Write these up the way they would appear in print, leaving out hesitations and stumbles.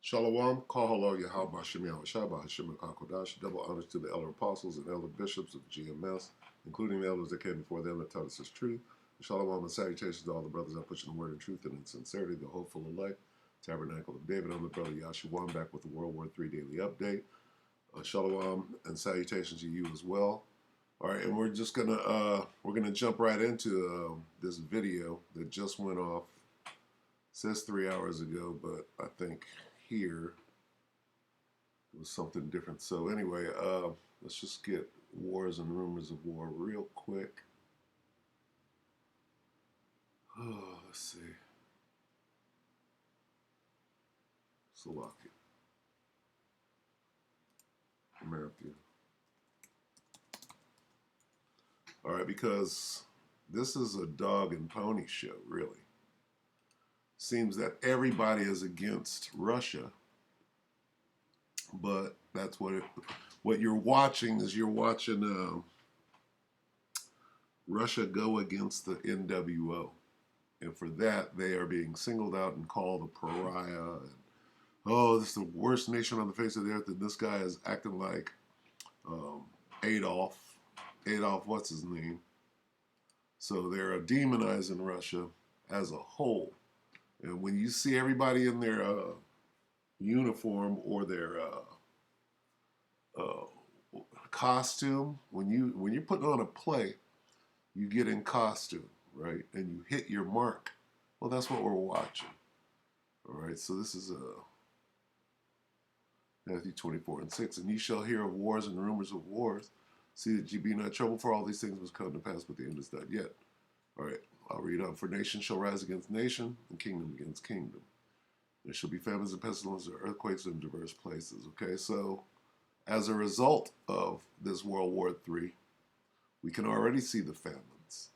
Shalom, Kahalo, Yahweh Shem Yahushua, Hashem HaKakodash, double honors to the elder apostles and elder bishops of GMS, including the elders that came before them that taught us His truth. Shalom and salutations to all the brothers that push in the word and truth and in sincerity, the hopeful elect, Tabernacle of David. I'm the brother Yahshua, back with the WW3 Daily Update. Shalom and salutations to you as well. All right, and we're gonna jump right into this video that just went off. It says 3 hours ago, but I think here it was something different. So anyway, let's just get wars and rumors of war real quick. Oh, let's see. Salaki. Matthew. All right, because this is a dog and pony show, really. Seems that everybody is against Russia, but that's what you're watching is you're watching Russia go against the NWO, and for that they are being singled out and called a pariah. And, oh, this is the worst nation on the face of the earth, and this guy is acting like Adolf, what's his name? So they're demonizing Russia as a whole. And when you see everybody in their uniform or their costume, when you're putting on a play, you get in costume, right? And you hit your mark. Well, that's what we're watching. All right, so this is Matthew 24:6. And ye shall hear of wars and rumors of wars. See that ye be not troubled, for all these things must come to pass, but the end is not yet. All right, I'll read on. For nation shall rise against nation, and kingdom against kingdom. There shall be famines and pestilences and earthquakes in diverse places. Okay, so as a result of this World War III, we can already see the famines.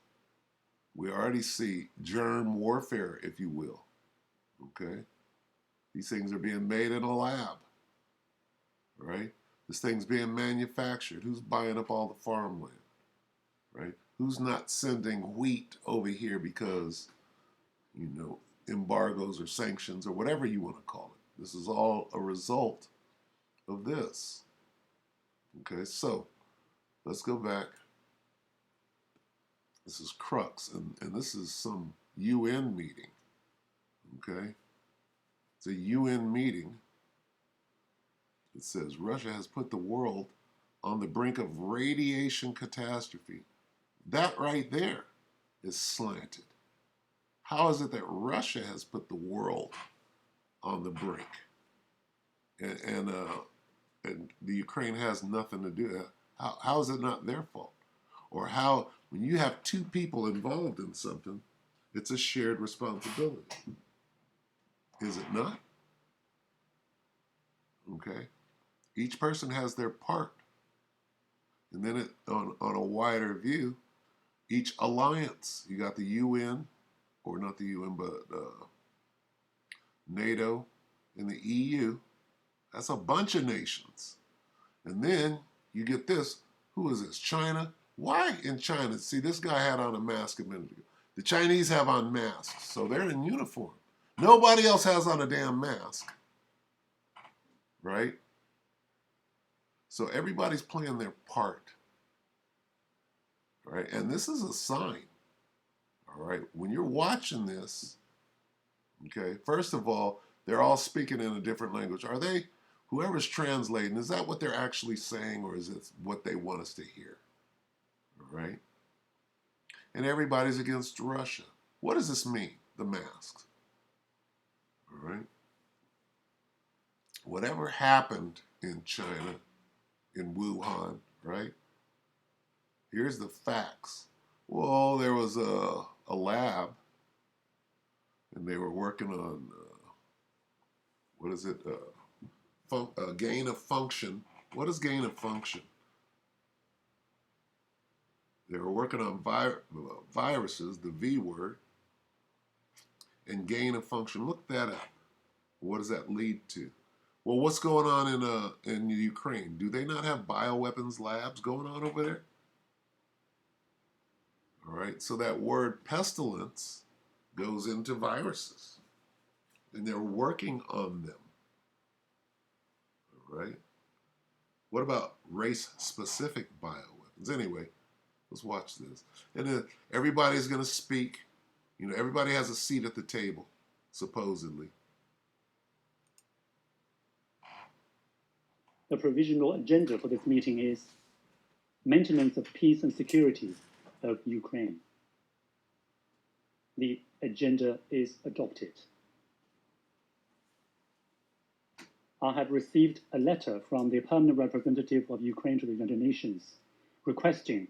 We already see germ warfare, if you will. Okay, these things are being made in a lab. Right? This thing's being manufactured. Who's buying up all the farmland? Right? Who's not sending wheat over here because, embargoes or sanctions or whatever you want to call it? This is all a result of this. Okay, so let's go back. This is Crux, and this is some UN meeting. Okay? It's a UN meeting. It says Russia has put the world on the brink of radiation catastrophe. That right there is slanted. How is it that Russia has put the world on the brink, and the Ukraine has nothing to do? How is it not their fault? Or how, when you have two people involved in something, it's a shared responsibility? Is it not? Okay. Each person has their part. And then on a wider view, each alliance, you got the UN, or not the UN, but NATO and the EU. That's a bunch of nations. And then you get this. Who is this? China? Why in China? See, this guy had on a mask a minute ago. The Chinese have on masks, so they're in uniform. Nobody else has on a damn mask, right? So everybody's playing their part, right? And this is a sign, all right? When you're watching this, okay, first of all, they're all speaking in a different language. Are they, whoever's translating, is that what they're actually saying, or is it what they want us to hear, all right? And everybody's against Russia. What does this mean, the masks, all right? Whatever happened in China, in Wuhan, right? Here's the facts. Well, there was a lab, and they were working on, what is it, gain of function. What is gain of function? They were working on viruses, the V word, and gain of function. Look that up. What does that lead to? Well, what's going on in Ukraine? Do they not have bioweapons labs going on over there? All right, so that word pestilence goes into viruses, and they're working on them. right? What about race-specific bioweapons? Anyway, let's watch this. And then everybody's going to speak. You know, everybody has a seat at the table, supposedly. The provisional agenda for this meeting is maintenance of peace and security of Ukraine. The agenda is adopted. I have received a letter from the permanent representative of Ukraine to the United Nations requesting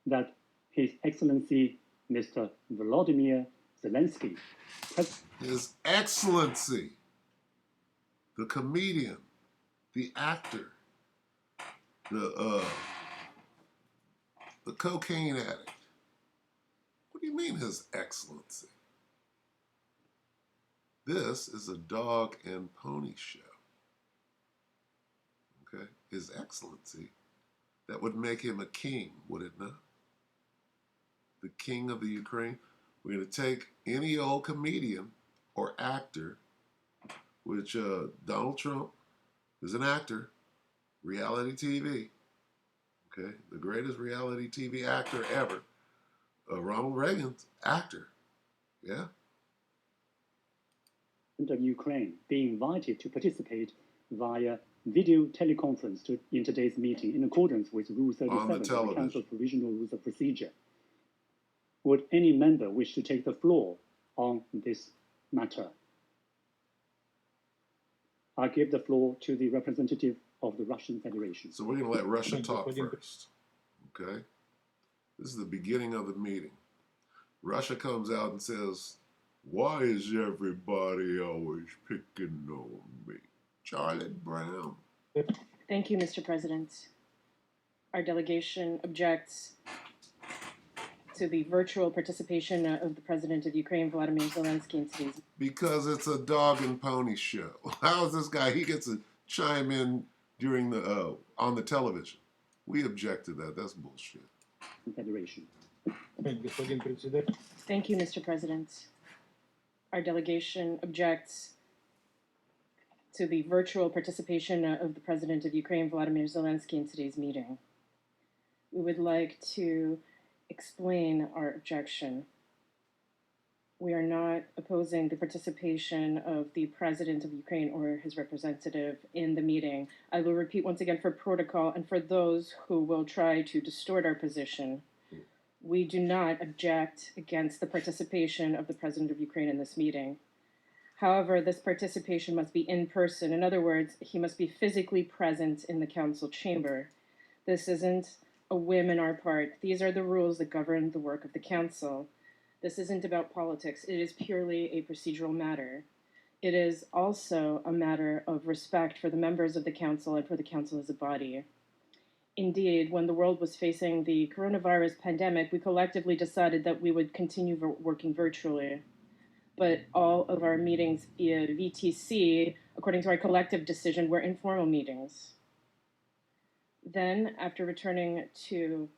that His Excellency Mr. Volodymyr Zelensky, His Excellency, the comedian, the actor, the cocaine addict. What do you mean, His Excellency? This is a dog and pony show. Okay? His Excellency. That would make him a king, would it not? The king of the Ukraine. We're going to take any old comedian or actor, which Donald Trump is an actor, reality TV. Okay? The greatest reality TV actor ever. Ronald Reagan's actor. Yeah? of Ukraine be invited to participate via video teleconference in today's meeting in accordance with Rule 37 of the Council's Provisional Rules of Procedure. Would any member wish to take the floor on this matter? I give the floor to the representative of the Russian Federation. So we're going to let Russia talk first. Okay? This is the beginning of the meeting. Russia comes out and says, "Why is everybody always picking on me?" Charlotte Brown. Thank you, Mr. President. Our delegation objects to the virtual participation of the President of Ukraine, Volodymyr Zelensky, in today's... Because it's a dog and pony show. How is this guy? He gets to chime in during the on the television. We object to that. That's bullshit. Federation. Thank you, Mr. President. Our delegation objects to the virtual participation of the President of Ukraine, Volodymyr Zelensky, in today's meeting. We would like to explain our objection. We are not opposing the participation of the President of Ukraine or his representative in the meeting. I will repeat once again for protocol and for those who will try to distort our position. We do not object against the participation of the President of Ukraine in this meeting. However, this participation must be in person. In other words, he must be physically present in the council chamber. This isn't a whim on our part. These are the rules that govern the work of the council. This isn't about politics. It is purely a procedural matter. It is also a matter of respect for the members of the council and for the council as a body. Indeed, when the world was facing the coronavirus pandemic, we collectively decided that we would continue working virtually. But all of our meetings via VTC, according to our collective decision, were informal meetings. Then, after returning to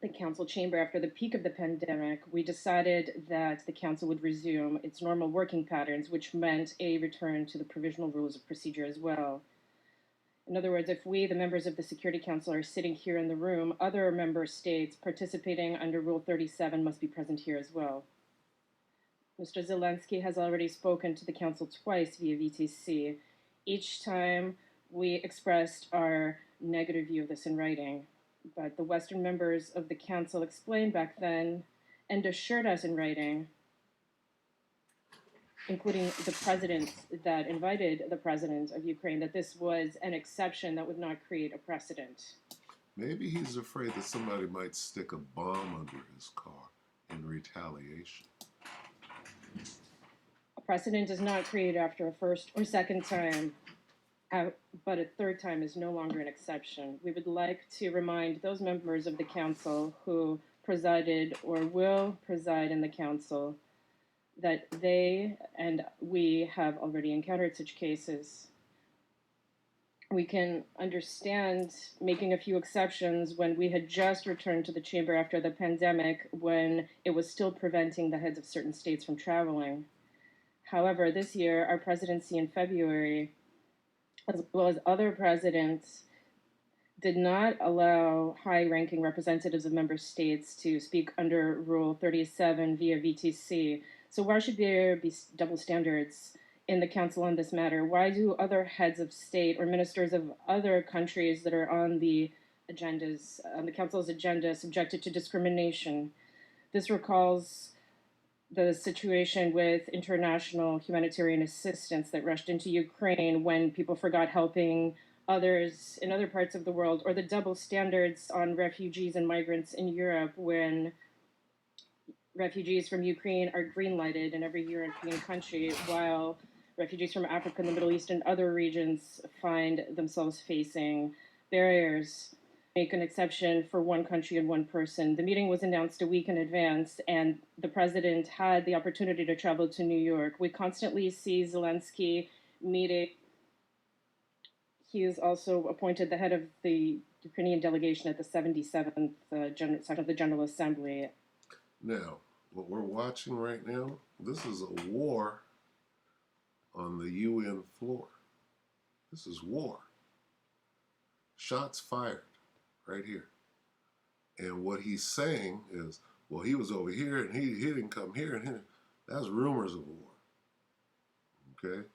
the council chamber after the peak of the pandemic, we decided that the council would resume its normal working patterns, which meant a return to the provisional rules of procedure as well. In other words, if we, the members of the Security Council, are sitting here in the room, other member states participating under Rule 37 must be present here as well. Mr. Zelensky has already spoken to the council twice via VTC. Each time we expressed our negative view of this in writing, but the Western members of the council explained back then and assured us in writing, including the president that invited the president of Ukraine, that this was an exception that would not create a precedent. Maybe he's afraid that somebody might stick a bomb under his car in retaliation. A precedent is not created after a first or second time, but a third time is no longer an exception. We would like to remind those members of the council who presided or will preside in the council that they and we have already encountered such cases. We can understand making a few exceptions when we had just returned to the chamber after the pandemic, when it was still preventing the heads of certain states from traveling. However, this year, our presidency in February as well as other presidents, did not allow high-ranking representatives of member states to speak under Rule 37 via VTC. So why should there be double standards in the Council on this matter? Why do other heads of state or ministers of other countries that are on the Council's agenda, subjected to discrimination? This recalls the situation with international humanitarian assistance that rushed into Ukraine when people forgot helping others in other parts of the world, or the double standards on refugees and migrants in Europe when refugees from Ukraine are green lighted in every European country, while refugees from Africa and the Middle East and other regions find themselves facing barriers. Make an exception for one country and one person. The meeting was announced a week in advance, and the president had the opportunity to travel to New York. We constantly see Zelensky meeting. He is also appointed the head of the Ukrainian delegation at the 77th session of the General Assembly. Now, what we're watching right now, this is a war on the UN floor. This is war. Shots fired right here. And what he's saying is, well, he was over here and he didn't come here and here. That's rumors of war. Okay?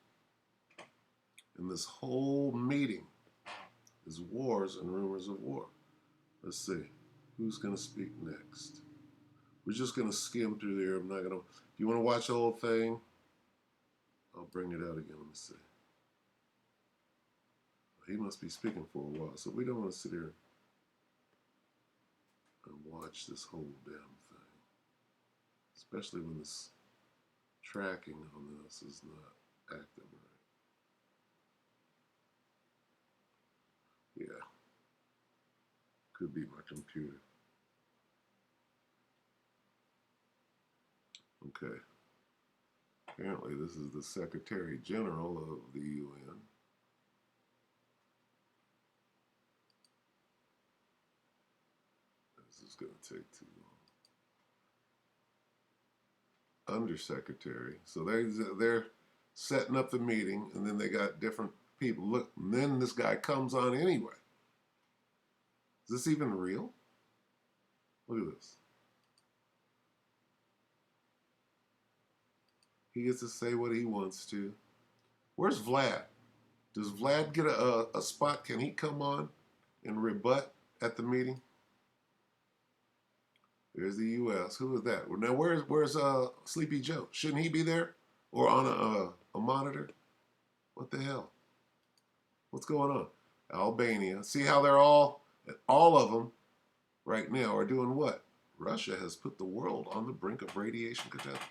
And this whole meeting is wars and rumors of war. Let's see. Who's going to speak next? We're just going to skim through there. I'm not going to. If you want to watch the whole thing, I'll bring it out again. Let me see. He must be speaking for a while, so we don't want to sit here and watch this whole damn thing. Especially when this tracking on this is not active right. Yeah. Could be my computer. Okay. Apparently this is the Secretary General of the UN. This is going to take too long. Undersecretary. So they're setting up the meeting, and then they got different people. Look, and then this guy comes on anyway. Is this even real? Look at this. He gets to say what he wants to. Where's Vlad? Does Vlad get a spot? Can he come on and rebut at the meeting? There's the U.S. Who is that? Now, where's Sleepy Joe? Shouldn't he be there or on a monitor? What the hell? What's going on? Albania. See how they're all of them right now are doing what? Russia has put the world on the brink of radiation catastrophe.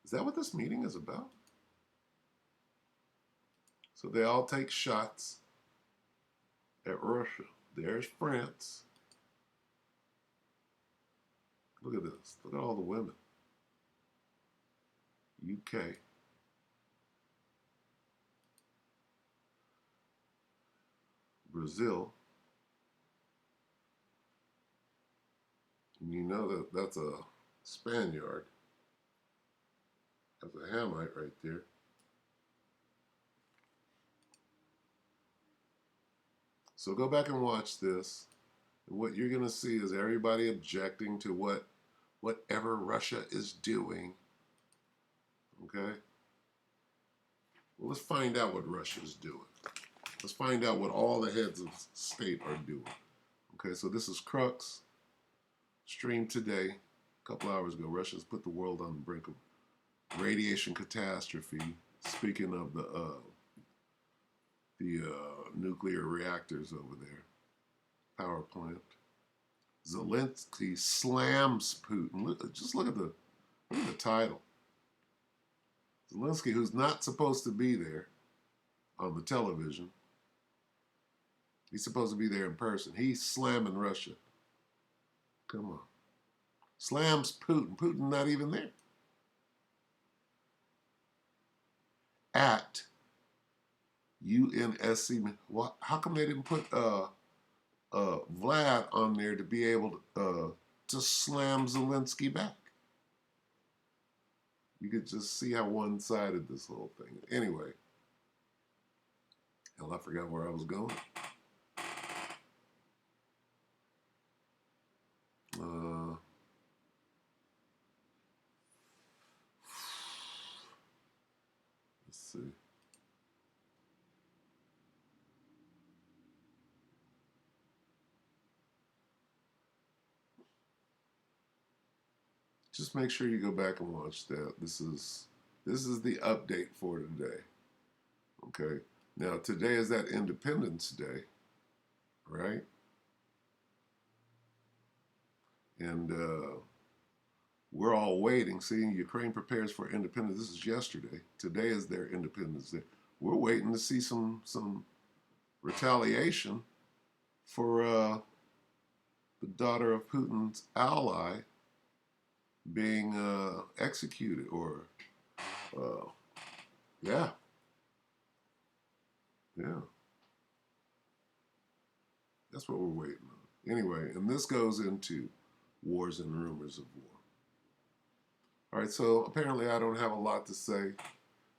Is that what this meeting is about? So they all take shots at Russia. There's France. Look at this. Look at all the women. UK. Brazil. And you know that that's a Spaniard. That's a Hamite right there. So go back and watch this. And what you're going to see is everybody objecting to whatever Russia is doing. Okay? Well, let's find out what Russia's doing. Let's find out what all the heads of state are doing. Okay, so this is Crux. Streamed today, a couple hours ago. Russia's put the world on the brink of radiation catastrophe. Speaking of the nuclear reactors over there, power plant. Zelensky slams Putin. Just look at the title. Zelensky, who's not supposed to be there on the television, he's supposed to be there in person. He's slamming Russia. Come on. Slams Putin. Putin not even there. At UNSC. How come they didn't put Vlad on there to be able to slam Zelensky back? You could just see how one-sided this whole thing is. Anyway, Hell, I forgot where I was going. Let's see. Just make sure you go back and watch that. This is the update for today. Okay. Now today is that Independence Day, right? And we're all waiting. See, Ukraine prepares for independence. This is yesterday. Today is their Independence Day. We're waiting to see some retaliation for the daughter of Putin's ally being executed, or yeah. That's what we're waiting on. Anyway, and this goes into wars and rumors of war. All right, so apparently I don't have a lot to say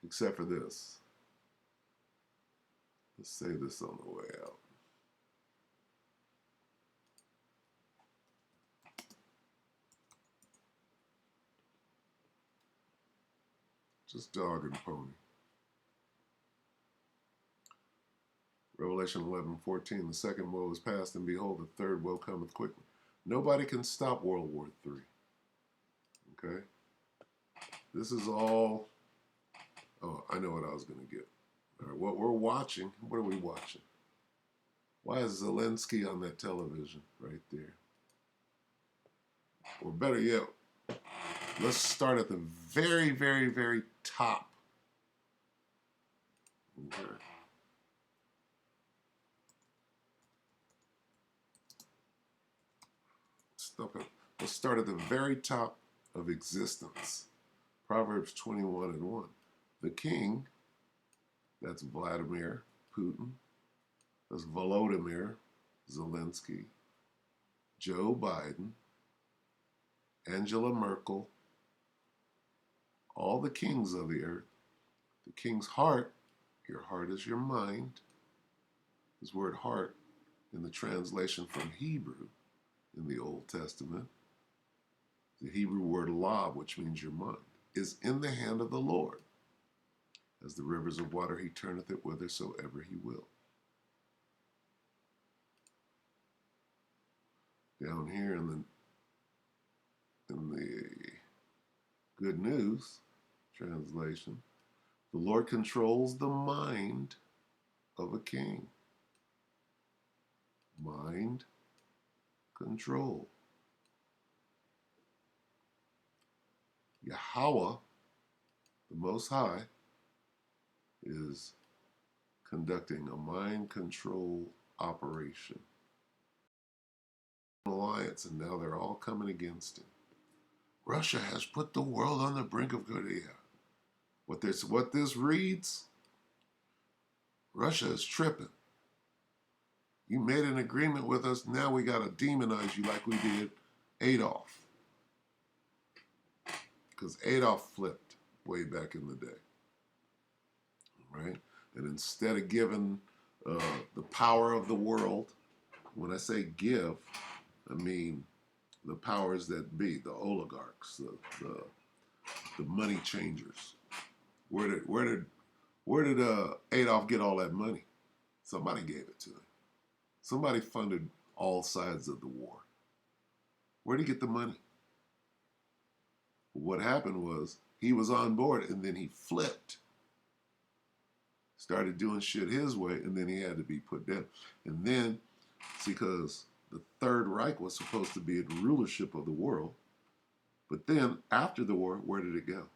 except for this. Let's say this on the way out. Just dog and pony. Revelation 11:14, the second woe is past, and behold, the third woe cometh quickly. Nobody can stop World War III. Okay? This is all, oh, I know what I was going to get. All right, what we're watching, what are we watching? Why is Zelensky on that television right there? Or better yet, let's start at the very, very, very top. Okay. Let's start at the very top of existence. Proverbs 21:1. The king, that's Vladimir Putin, that's Volodymyr Zelensky, Joe Biden, Angela Merkel, all the kings of the earth. The king's heart, your heart is your mind. This word heart in the translation from Hebrew in the Old Testament, the Hebrew word lav, which means your mind, is in the hand of the Lord. As the rivers of water, he turneth it whithersoever he will. Down here in the Good News translation, the Lord controls the mind of a king. Mind control. Yahweh, the Most High, is conducting a mind control operation. Alliance, and now they're all coming against him. Russia has put the world on the brink of Korea. What this reads, Russia is tripping. You made an agreement with us, now we got to demonize you like we did Adolf. Because Adolf flipped way back in the day. Right? And instead of giving the power of the world, when I say give, I mean the powers that be, the oligarchs, the money changers. Where did Adolf get all that money? Somebody gave it to him. Somebody funded all sides of the war. Where did he get the money? What happened was he was on board and then he flipped. Started doing shit his way, and then he had to be put down. And then, because the Third Reich was supposed to be the rulership of the world, but then after the war, where did it go?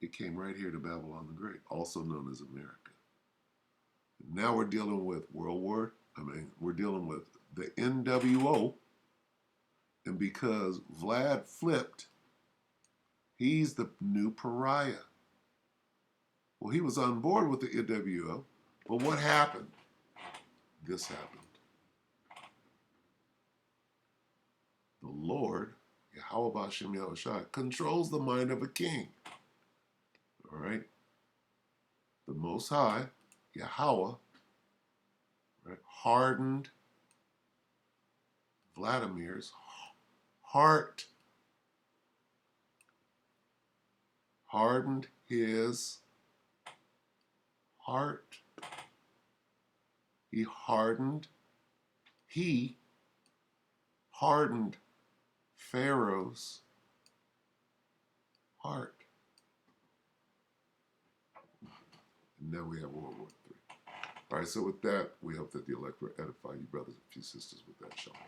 It came right here to Babylon the Great, also known as America. Now we're dealing with we're dealing with the NWO, and because Vlad flipped, he's the new pariah. Well, he was on board with the NWO, but what happened? This happened. The Lord, Yahweh B'Shem Yahushua, controls the mind of a king. All right? The Most High, Yahweh, Right? Hardened Vladimir's heart. Hardened his heart. He hardened Pharaoh's heart. And now we have World War III. All right, so with that, we hope that the elect will edify you, brothers and few sisters, with that. Shalom.